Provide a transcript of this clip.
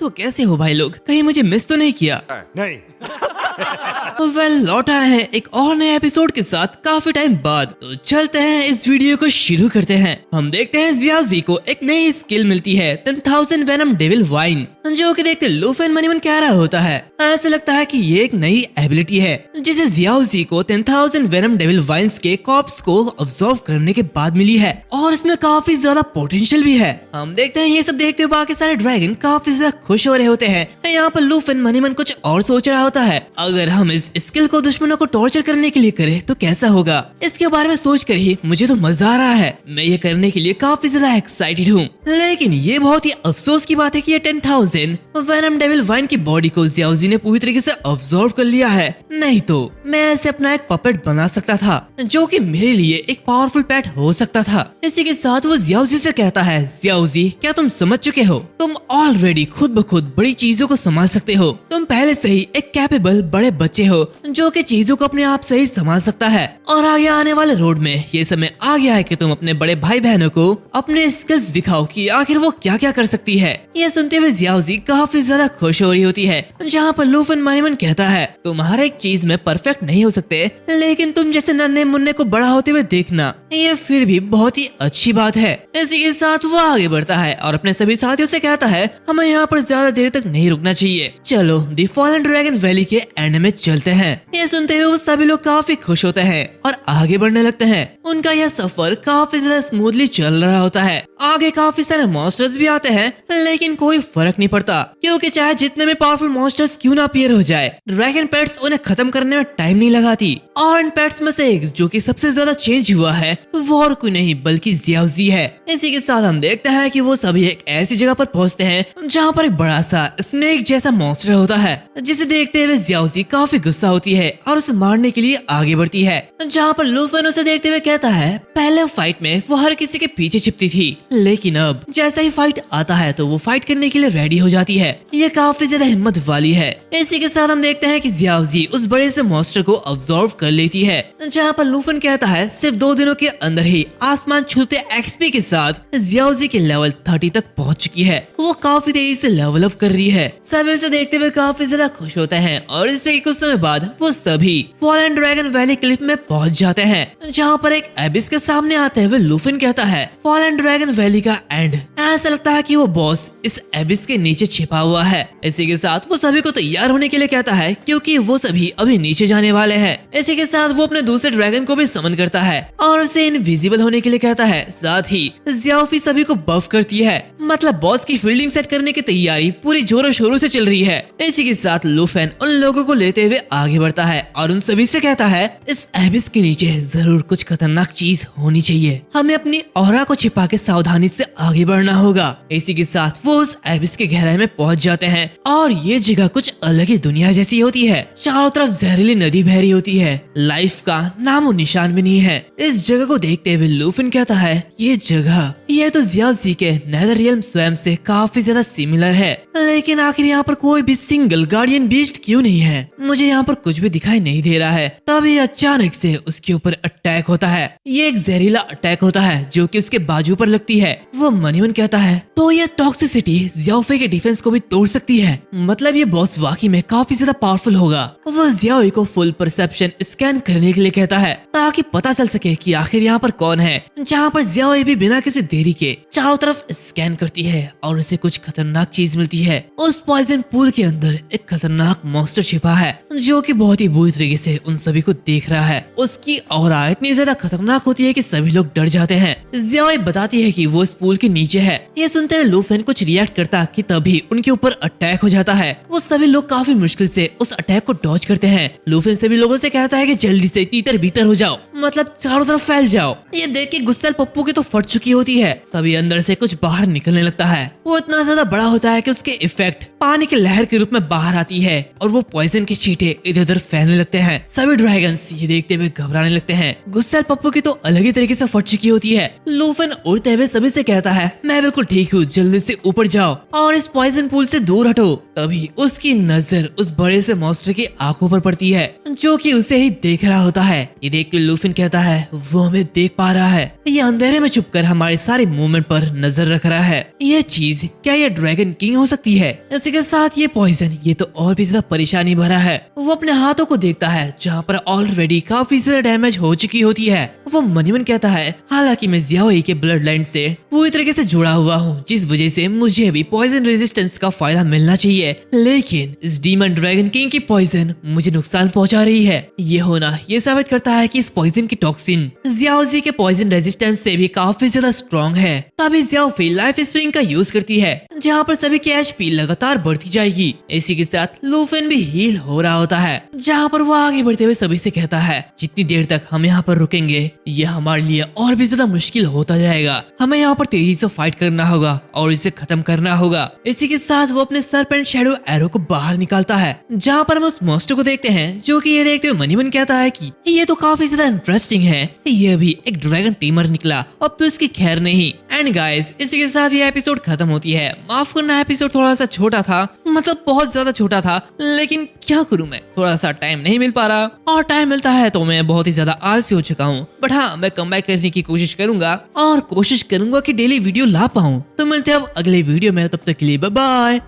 तो कैसे हो भाई लोग, कहीं मुझे मिस तो नहीं किया? नहीं। लौट आए हैं एक और नए एपिसोड के साथ काफी टाइम बाद। तो चलते हैं इस वीडियो को शुरू करते हैं। हम देखते हैं जियाओजी को एक नई स्किल मिलती है 10,000 वेनम डेविल वाइन, जो कि देखते लूफेन मनीमन कह रहा होता है। ऐसा लगता है कि ये एक नई एबिलिटी है जिसे जियाओजी को 10,000 वेनम डेविल वाइन्स के कॉर्प्स को ऑब्जर्व करने के बाद मिली है और इसमें काफी ज्यादा पोटेंशियल भी है। हम देखते हैं ये सब देखते हुए बाकी सारे ड्रैगन काफी ज्यादा खुश हो रहे होते हैं। यहाँ पर लूफेन मनीमन कुछ और सोच रहा होता है, अगर हम इस स्किल को दुश्मनों को टॉर्चर करने के लिए करें तो कैसा होगा। इसके बारे में सोच कर ही मुझे तो मजा आ रहा है, मैं ये करने के लिए काफी ज्यादा एक्साइटेड हूँ। लेकिन ये बहुत ही अफसोस की बात है कि ये 10,000 वेनम डेविल वाइन की बॉडी को जियाओजी ने पूरी तरीके से ऑब्जर्व कर लिया है। नहीं तो मैं ऐसे अपना एक पपेट बना सकता था जो कि मेरे लिए एक पावरफुल पेट हो सकता था। इसी के साथ वो जियाओजी से कहता है, जियाओजी क्या तुम समझ चुके हो? तुम ऑलरेडी खुद ब खुद बड़ी चीजों को संभाल सकते हो। तुम पहले से ही एक कैपेबल बड़े बच्चे हो जो कि चीजों को अपने आप से ही संभाल सकता है। और आगे आने वाले रोड में ये समय आ गया है कि तुम अपने बड़े भाई बहनों को अपने स्किल्स दिखाओ कि आखिर वो क्या क्या कर सकती है। ये सुनते हुए जियाओजी काफी ज्यादा खुश हो रही होती है, जहाँ पर लूफेन मनीमन कहता है, तुम हर एक चीज में परफेक्ट नहीं हो सकते, लेकिन तुम जैसे नन्हे मुन्ने को बड़ा होते हुए देखना ये फिर भी बहुत ही अच्छी बात है। इसी के साथ वो आगे बढ़ता है और अपने सभी साथियों से कहता है, हमें यहाँ पर ज्यादा देर तक नहीं रुकना चाहिए, चलो दी फॉलन ड्रैगन वैली के एंड में चलते हैं। ये सुनते हुए वो सभी लोग काफी खुश होते हैं और आगे बढ़ने लगते हैं। उनका यह सफर काफी ज्यादा स्मूथली चल रहा होता है। आगे काफी सारे मॉन्स्टर्स भी आते हैं, लेकिन कोई फर्क नहीं पड़ता, क्योंकि चाहे जितने भी पावरफुल मॉन्स्टर्स क्यों ना अपीयर हो जाए, ड्रैगन पेट्स उन्हें खत्म करने में टाइम नहीं लगाती। और इन पेट्स में से एक जो कि सबसे ज्यादा चेंज हुआ है वो और कोई नहीं बल्कि जियाओजी है। इसी के साथ हम देखते हैं कि वो सभी एक ऐसी जगह पर पहुंचते हैं जहाँ पर एक बड़ा सा स्नेक जैसा मॉन्स्टर होता है, जिसे देखते हुए जियाओजी काफी गुस्सा होती है और उसे मारने के लिए आगे बढ़ती है। जहाँ पर लूफेन उसे देखते हुए कहता है, पहले फाइट में वो हर किसी के पीछे छिपती थी, लेकिन अब जैसा ही फाइट आता है तो वो फाइट करने के लिए रेडी हो जाती है। ये काफी ज्यादा हिम्मत वाली है। इसी के साथ हम देखते हैं कि जियाओजी उस बड़े से मॉन्स्टर को ऑब्जर्व कर लेती है, जहाँ पर लूफेन कहता है, सिर्फ 2 दिनों के अंदर ही आसमान छूते एक्सपी के साथ जियाओजी के लेवल 30 तक पहुँच चुकी है। वो काफी तेजी से लेवल अप कर रही है। सभी उसे देखते हुए काफी ज्यादा खुश होते हैं और इससे कुछ समय बाद वो सभी फॉलन ड्रैगन वैली क्लिफ में पहुंच जाते हैं, जहाँ पर एक एबिस के सामने आते हुए लूफेन कहता है, फॉलन ड्रैगन वैली का एंड। ऐसा लगता है कि वो बॉस इस एबिस के नीचे छिपा हुआ है। इसी के साथ वो सभी को तैयार होने के लिए कहता है, क्योंकि वो सभी अभी नीचे जाने वाले हैं। इसी के साथ वो अपने दूसरे ड्रैगन को भी समन करता है और उसे इनविजिबल होने के लिए कहता है। साथ ही जियाओफी सभी को बफ करती है, मतलब बॉस की फील्डिंग सेट करने की तैयारी पूरी जोरों शोरों से चल रही है। इसी के साथ लूफेन उन लोगों को लेते हुए आगे बढ़ता है और उन सभी से कहता है, इस एबिस के नीचे जरूर कुछ खतरनाक चीज होनी चाहिए, हमें अपनी ऑरा को छिपा के सावधानी से आगे बढ़ना होगा। इसी के साथ वो उस एबिस के गहराई में पहुंच जाते हैं और ये जगह कुछ अलग ही दुनिया जैसी होती है। चारों तरफ जहरीली नदी बह रही होती है, लाइफ का नामो निशान भी नहीं है। इस जगह को देखते हुए लूफेन कहता है, ये जगह ये तो जियाओजी के नेदर रियल्म स्वयं से काफी ज्यादा सिमिलर है, लेकिन आखिर यहाँ पर कोई भी सिंगल गार्डियन बीस्ट क्यों नहीं है? मुझे यहाँ पर कुछ भी दिखाई नहीं दे रहा है। तभी अचानक से उसके ऊपर अटैक होता है। ये एक जहरीला अटैक होता है जो कि उसके बाजू पर लगती है। वो मनीमन कहता है, तो ये टॉक्सिसिटी जियाओफी के डिफेंस को भी तोड़ सकती है, मतलब ये बॉस वाकई में काफी ज्यादा पावरफुल होगा। वो जियाओई को फुल परसेप्शन स्कैन करने के लिए कहता है, ताकि पता चल सके कि आखिर यहाँ पर कौन है। जहाँ पर जियाओई भी बिना किसी देरी के चारों तरफ स्कैन करती है और उसे कुछ खतरनाक चीज मिलती है। उस पॉइजन पूल के अंदर एक खतरनाक मॉन्स्टर छिपा है, जो कि बहुत ही बुरी तरीके से उन सभी को देख रहा है। उसकी ऑरा इतनी ज्यादा खतरनाक होती है कि सभी लोग डर जाते हैं। जियाओई बताती है कि वो इस पूल के नीचे है। ये सुनते हुए लूफेन कुछ रिएक्ट करता कि तभी उनके ऊपर अटैक हो जाता है। वो सभी लोग काफी मुश्किल से उस अटैक को डॉज करते हैं। लूफेन सभी लोगों से कहता है कि जल्दी से तीतर भीतर हो जाओ, मतलब चारों तरफ फैल जाओ। ये देख के गुस्सेल पप्पू की तो फट चुकी होती है। तभी अंदर से कुछ बाहर निकलने लगता है। वो इतना ज्यादा बड़ा होता है कि उसके इफेक्ट पानी की लहर के रूप में बाहर आती है और वो पॉइजन के छींटे इधर उधर फैलने लगते हैं। सभी ड्रैगन्स ये देखते हुए घबराने लगते हैं। गुस्सेल पप्पू की तो अलग ही तरीके से फट चुकी होती है। लूफेन उड़ते हुए सभी से कहता है, मैं बिल्कुल ठीक हूँ, जल्दी से ऊपर जाओ। और इस पॉइजन पूल से दूर हटो। तभी उसकी नजर उस बड़े से मॉन्स्टर की आंखों पर पड़ती है जो कि उसे ही देख रहा होता है। ये देख के लूफिन कहता है वो हमें देख पा रहा है, ये अंधेरे में छुपकर हमारे सारे मूवमेंट पर नजर रख रहा है। ये चीज क्या ये ड्रैगन किंग हो सकती है? इसी के साथ ये पॉइजन ये तो और भी ज्यादा परेशानी भरा है। वो अपने हाथों को देखता है जहाँ पर ऑलरेडी काफी ज्यादा डैमेज हो चुकी होती है। वो मनी मन कहता है हालांकि मैं जियाओई के ब्लड लाइन से पूरी तरीके से जुड़ा हुआ हूँ, जिस वजह से मुझे भी पॉइजन रेजिस्टेंस का फायदा मिलना चाहिए, लेकिन इस डीमन ड्रैगन किंग की पॉइजन मुझे नुकसान पहुंचा रही है। ये होना ये साबित करता है कि इस पॉइजन की टॉक्सिन जियाओजी के पॉइजन रेजिस्टेंस से भी काफी ज्यादा स्ट्रॉन्ग है। तभी जियाओफी लाइफ स्प्रिंग का यूज करती है जहाँ पर सभी की एचपी लगातार बढ़ती जाएगी। इसी के साथ लूफिन भी हील हो रहा होता है, जहाँ पर वो आगे बढ़ते हुए सभी से कहता है जितनी देर तक हम यहाँ पर रुकेंगे ये हमारे लिए और भी ज्यादा मुश्किल होता जाएगा। हमें यहाँ पर तेजी से फाइट करना होगा और इसे खत्म करना होगा। इसी के साथ वो अपने सरपेंट शैडो एरो को बाहर निकालता है, जहाँ पर हम उस मॉन्स्टर को देखते हैं जो कि ये देखते हुए मनी मन कहता है कि ये तो काफी ज्यादा इंटरेस्टिंग है, ये भी एक ड्रैगन टीमर निकला, अब तो इसकी खैर नहीं। एंड गाइस इसी के साथ ये एपिसोड खत्म होती है। माफ करना एपिसोड थोड़ा सा छोटा था, मतलब बहुत ज्यादा छोटा था, लेकिन क्या करूं मैं, थोड़ा सा टाइम नहीं मिल पा रहा, और टाइम मिलता है तो मैं बहुत ही ज्यादा आलसी हो चुका हूँ। बट हाँ, मैं कमबैक करने की कोशिश करूंगा और कोशिश करूंगा कि डेली वीडियो ला पाऊं। तो मिलते हैं अब अगले वीडियो में, तब तक के लिए बाय बाय।